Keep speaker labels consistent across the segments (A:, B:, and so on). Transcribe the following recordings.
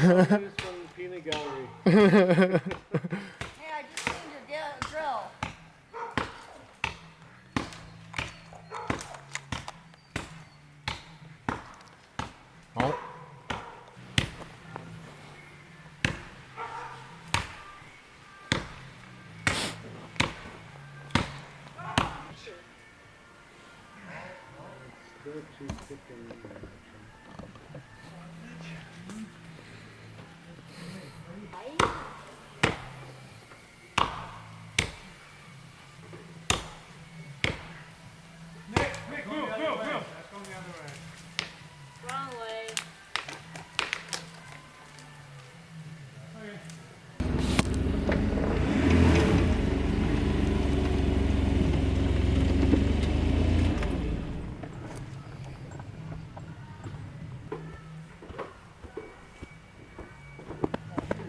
A: From the peanut gallery.
B: Hey, I just cleaned your drill.
C: Oh.
A: Still too thick in there.
D: Nick, move. That's going the other way.
B: Wrong way.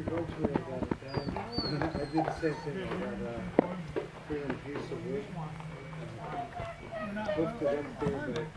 A: Eventually I got it down. I did the same thing. I got a freaking piece of wood. Lifted up there, but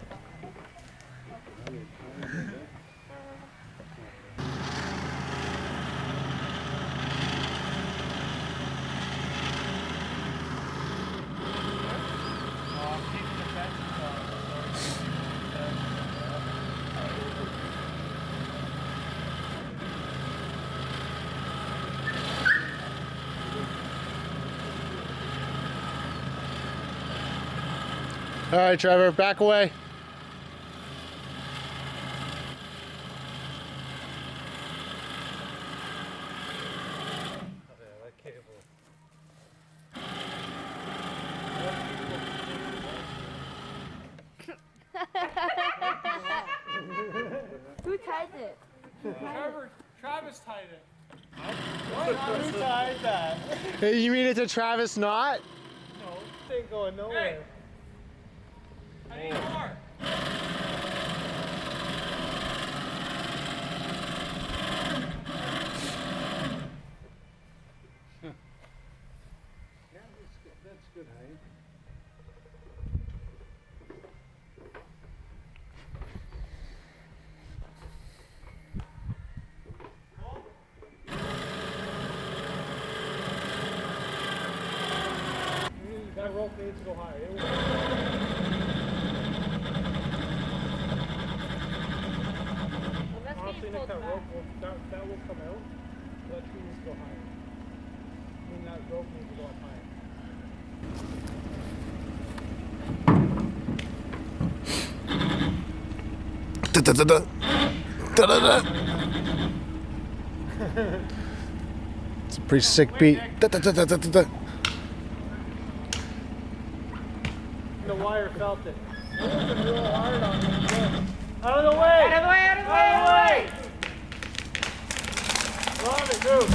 C: All right, Trevor, back away.
B: Who ties it?
D: Travis tied it. Who tied that?
C: Hey, you mean it's a Travis knot?
D: No, this ain't going nowhere. I need more.
A: yeah, that's good height.
D: That rope needs to go higher. Honestly, Nick, that rope that will come out. That tree needs to go higher. I mean, that rope needs to go up higher.
C: Da-da-da-da. Da-da-da. It's a pretty sick beat. Da-da-da-da-da-da.
D: The wire felt it. It was real hard on me. Out of the way! Out of the way! Out of the way! Out of the way! Robbie, move!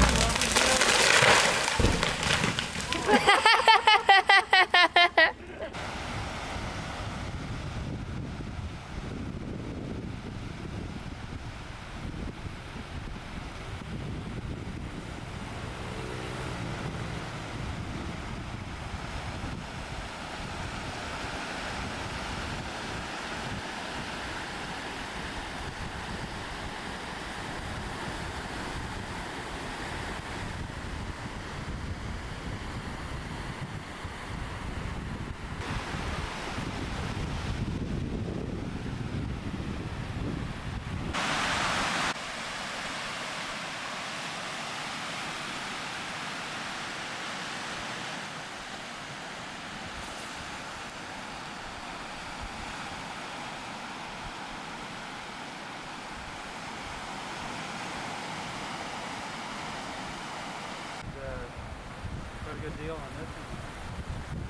E: Good deal on this one.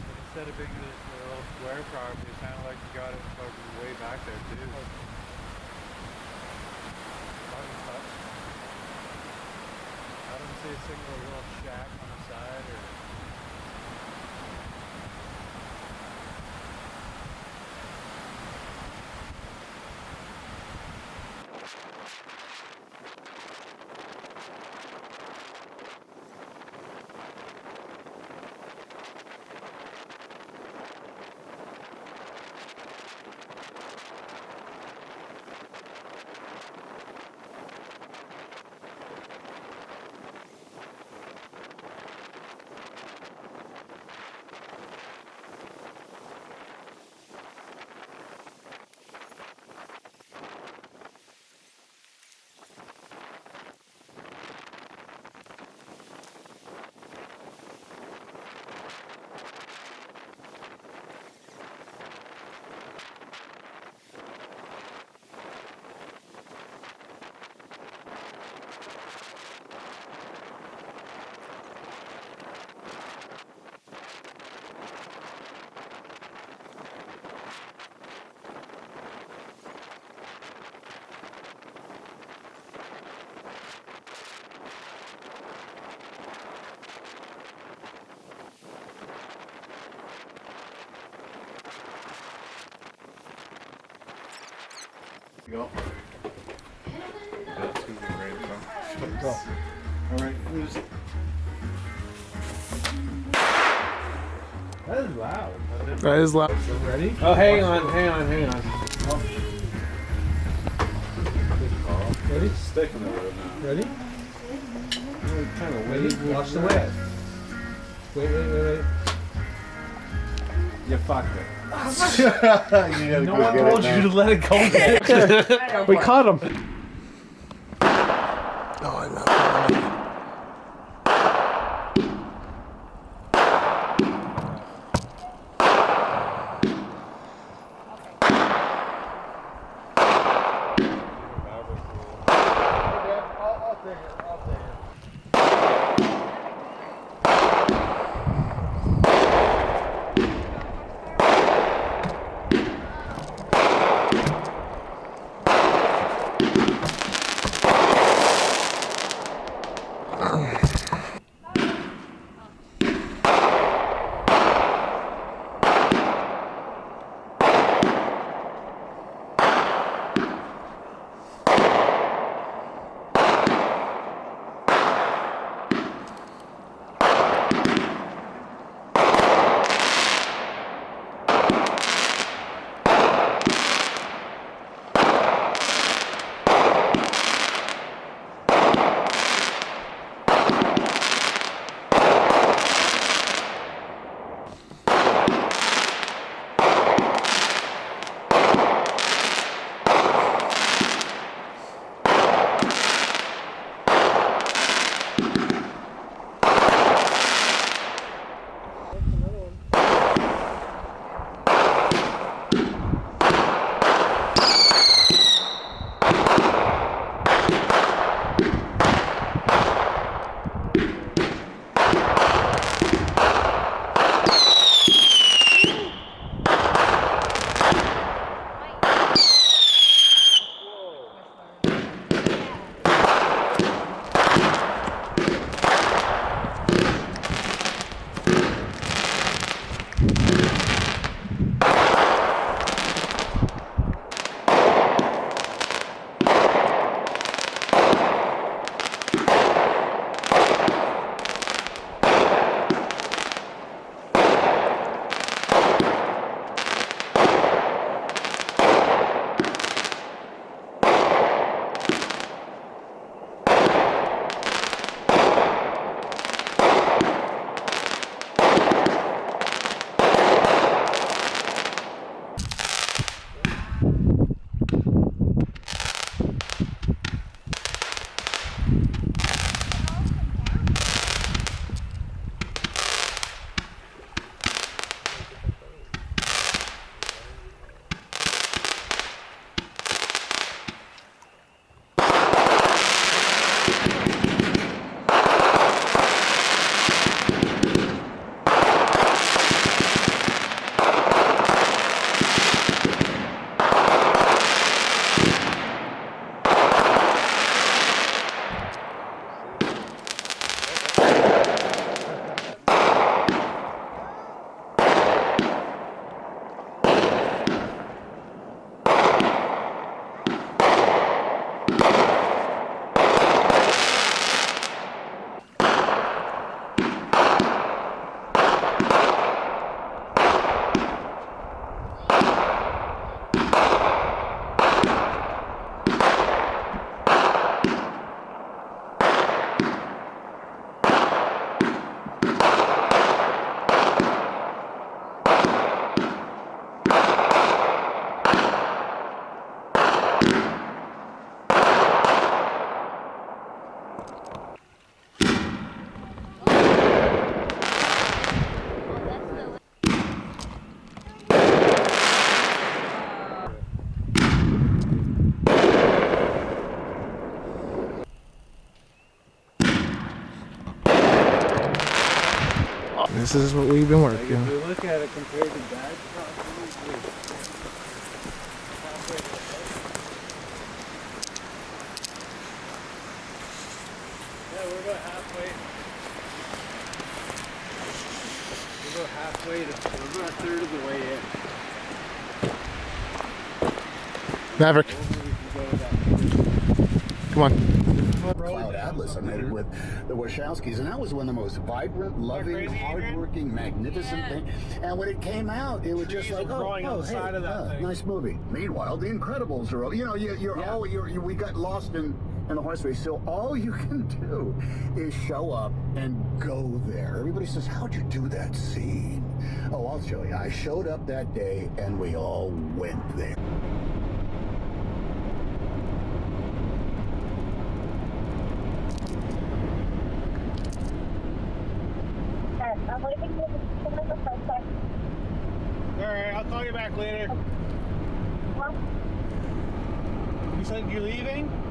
E: But instead of being this little square property, it sounded like you got it fucking way back there too. I don't see a single little shack on the side or.
A: Go.
E: That's who we ran from.
A: Go. All right, who's... That is loud.
C: That is loud.
A: Ready?
D: Oh, hang on.
A: Ready?
E: Stick in the road now.
A: Ready?
D: Kind of
A: Ready? Watch the way. Wait.
D: You fucked it.
A: No one told you to let it go yet.
D: We caught him.
C: Oh, I'm not. This is what we've been working.
A: If you look at it compared to that, probably.
E: Yeah, we're about halfway. We're about halfway to, we're about a third of the way in.
C: Maverick.
E: What will we
C: Come on.
F: Cloud Atlas. I'm headed with the Wachowskis, and that was one of the most vibrant, loving, hardworking, magnificent things. And when it came out, it was just
D: Trees
F: like,
D: are growing on the
F: hey,
D: side of that thing.
F: nice movie. Meanwhile, The Incredibles are, we got lost in the horse race. So all you can do is show up and go there. Everybody says, how'd you do that scene? Oh, I'll show you. I showed up that day, and we all went there.
G: I'm waiting for the first time.
D: Alright, I'll call you back later.
G: Well,
D: You said you're leaving?